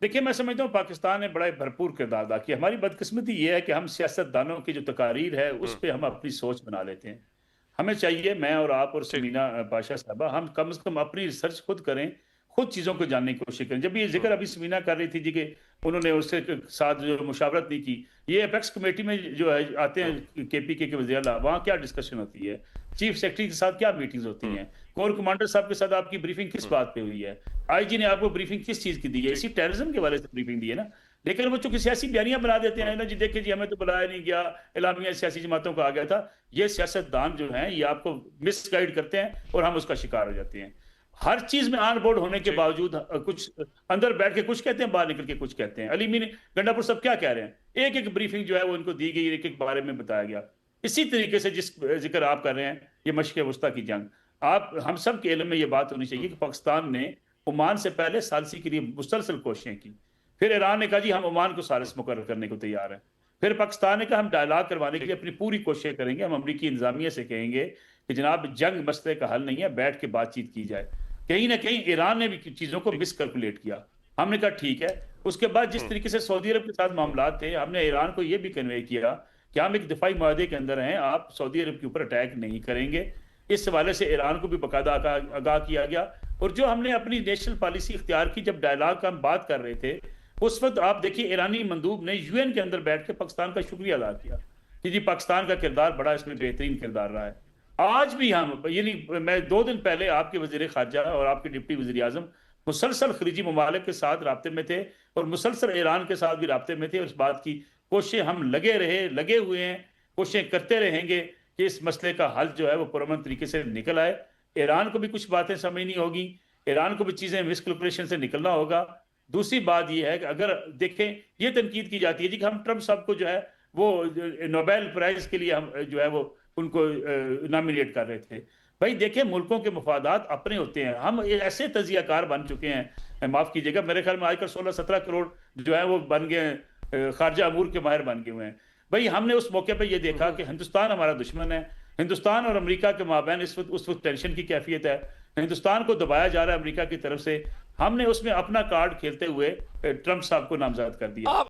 देखिए, मैं समझता हूँ पाकिस्तान ने बड़ा भरपूर किरदार अदा किया। हमारी बदकिस्मती ये है कि हम सियासतदानों की जो तकारीर है, उस हुँ, पे हम अपनी सोच बना लेते हैं। हमें चाहिए, मैं और आप और ठीक। समीना पाशा साहबा, हम कम से कम अपनी रिसर्च खुद करें, खुद चीज़ों को जानने की कोशिश करें। जब ये हुँ, ज़िक्र अभी समीना कर रही थी जी कि उन्होंने उसके साथ जो मुशावरत नहीं की, ये अपेक्स कमेटी में जो है आते हुँ, हैं केपीके के वज़ीर आला, वहाँ क्या डिस्कशन होती है? चीफ सेक्रेटरी के साथ क्या मीटिंग्स होती हुँ, हैं? कोर कमांडर साहब के साथ आपकी ब्रीफिंग किस हुँ, बात पे हुई है? आईजी ने आपको ब्रीफिंग किस चीज़ की दी है? ठीक। इसी टेररिज्म के हवाले से ब्रीफिंग दी है ना। लेकिन वो चूँकि सियासी बयानियाँ बना देते हुँ, हैं ना जी, देखिए जी हमें तो बुलाया नहीं गया, एलामिया सियासी जमातों का आ गया था। ये सियासतदान जो हैं, ये आपको मिसगाइड करते हैं और हम उसका शिकार हो जाते हैं। हर चीज़ में ऑन बोर्ड होने के ठीक। बावजूद कुछ अंदर बैठ के कुछ कहते हैं, बाहर निकल के कुछ कहते हैं। अली मीर गंडापुर साहब क्या कह रहे हैं? एक-एक ब्रीफिंग जो है वो इनको दी गई, एक-एक बारे में बताया गया। इसी तरीके से जिस ज़िक्र आप कर रहे हैं, ये मशक़ वुस्ता की जंग। आप हम सब के इल्म में ये बात होनी हुँ, चाहिए कि पाकिस्तान ने ओमान से पहले सालिसी के लिए मुसलसल कोशिशें की। फिर ईरान ने कहा जी हम ओमान को हुँ, सालिस मुकर्रर करने को तैयार हैं। फिर पाकिस्तान ने कहा हम डायलॉग करवाने के ठीक। लिए अपनी पूरी कोशिशें करेंगे। हम अमरीकी इंतज़ामिया से कहेंगे कि जनाब जंग मसले का हल नहीं है, बैठ के बातचीत की जाए। कहीं न कहीं ईरान ने भी चीज़ों को ठीक। मिसकैलकुलेट किया। हमने कहा ठीक है। उसके बाद जिस हुँ, तरीके से सऊदी अरब के साथ मामलात थे, हमने ईरान को ये भी कन्वे किया कि हम एक दिफाई मुआहदे के अंदर हैं, आप सऊदी अरब के ऊपर अटैक नहीं करेंगे। इस हवाले से ईरान को भी बाकायदा आगाह किया गया। और जो हमने अपनी नेशनल पॉलिसी इख्तियार की, जब डायलॉग का हम बात कर रहे थे, उस वक़्त आप देखिए ईरानी मंदूब ने यूएन के अंदर बैठ के पाकिस्तान का शुक्रिया अदा किया कि जी पाकिस्तान का किरदार बड़ा इसमें ठीक। बेहतरीन किरदार रहा है। आज भी हम यानी मैं 2 दिन पहले आपके वज़ीर ख़ारिजा और आपके डिप्टी वज़ीर-ए-आज़म मुसलसल खलीजी ममालिक के साथ राब्ते में थे और मुसलसल ईरान के साथ भी राब्ते में थे और इस बात की कोशिशें हम लगे रहे, लगे हुए हैं, कोशिशें करते रहेंगे कि इस मसले का हल जो है वो पुरअमन तरीके से निकल आए। ईरान को भी कुछ बातें समझनी होगी, ईरान को भी चीज़ें मिसकैलकुलेशन से निकलना होगा। दूसरी बात ये है कि अगर देखें, ये तनकीद की जाती है जी कि हम ट्रम्प साहब को जो है वो नोबेल प्राइज़ के लिए हम जो है वो उनको नॉमिनेट कर रहे थे। भाई देखिए, मुल्कों के मफादात अपने होते हैं। हम ऐसे तज़ियाकार बन चुके हैं, माफ़ कीजिएगा, मेरे ख्याल में आजकल 16-17 करोड़ जो है वो बन गए हैं, ख़ारिजा अमूर के माहिर बन गए हुए हैं। भई हमने उस मौके पे ये हुँ, देखा हुँ, कि हिंदुस्तान हमारा दुश्मन है। हिंदुस्तान और अमेरिका के माबैन उस वक़्त टेंशन की कैफ़ियत है। हिंदुस्तान को दबाया जा रहा है अमेरिका की तरफ से। हमने उसमें अपना कार्ड खेलते हुए ट्रम्प साहब को नामज़द कर दिया। आप